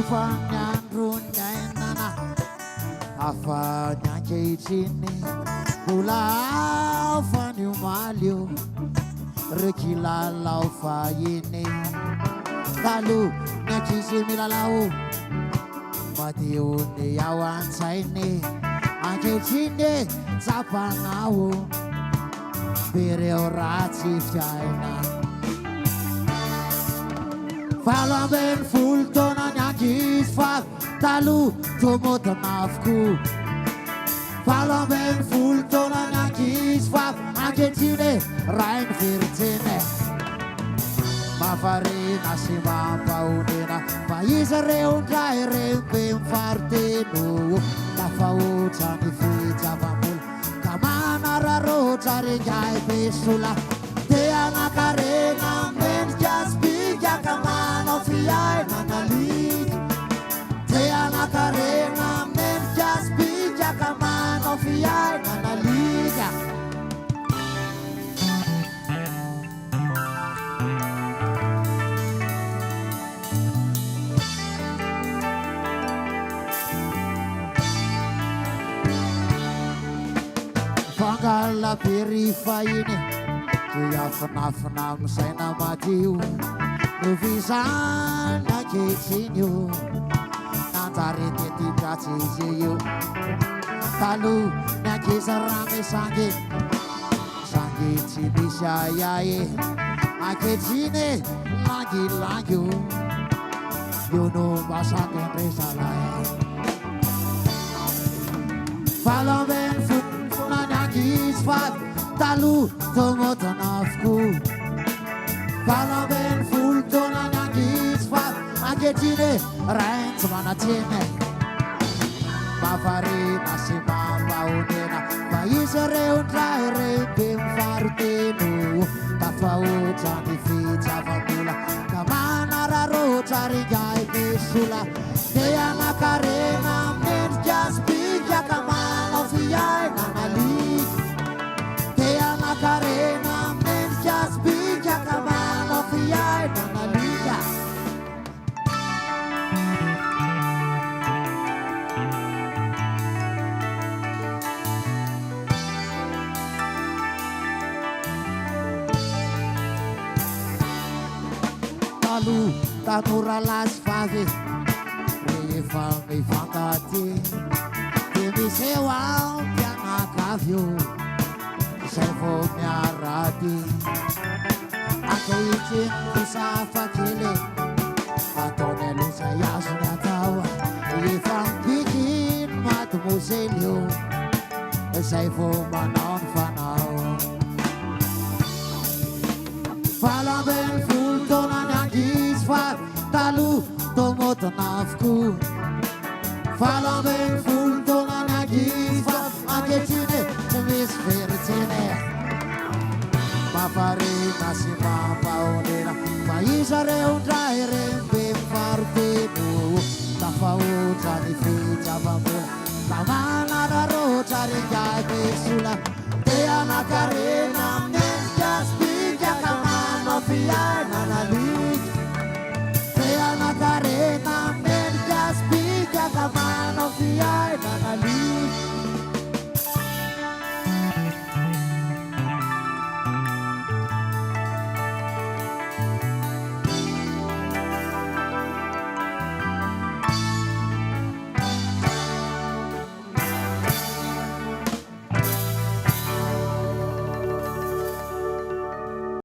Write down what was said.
fanandronyainana afanyankehitriny mbola afanio malio rekilalao fahiny talo ny ankisy milalao mateony ao an-tsainy ankehitriny tsapanao bereo ratsy fiaina valo ambin'ny folo taona ny ankizy favy talo tomotana avokoa valo ambin'ny folo taona ny ankizy favy ankehitriny ray ny veritsiny mafarina sy mampahonena fa izy reo ndray reo be mifariteno lafa otra ny fijavambola ka manararotra regay be sola te anakarena mendrika spika ka manao fiaina naliky te anakarena mendrika spika ka manao fiaina nalika fangala bery fahiny afanafana amin'saina madio novizany ankehitriny io nanjarety ty dratsy izy io talo ny ankiza rame sangy sangy tsy misy ayay ankehitriny langilangy io no masangy andresalay valo ambin'ny folo ny ankizy favy talo tomotana avokoa valo ambin'ny folo taona ny ankizy favy ankehitriny ray tsy manatsiny mafarina sy mampahonena fa izy reo ndray reo be mifariteno tafa otra ny fijavambola ka manararotra regay be sola te anakarena mendrika spika ka manao fiaina naliky te anakarena mendrika spika ka manao fiaina nalika talo tanora lasy favy rehefa mifankaty de misy eo ampianakavy io zay vao miarady ankehitriny misafa kely ataony aloha zay azony atao efa mipikiny mademoiselle io zay vao manao ny fanao valo ambin'ny folo taona ny ankizy favy talo tomotana avokoa valo ambin'ny folo taona ny ankizy favy ankehitriny tsy misy veritsiny mafarina sy mampahonena fa izy reo ndray reo be mifariteno lafa otra ny fijavambola la manararotra regay be sola te anakarena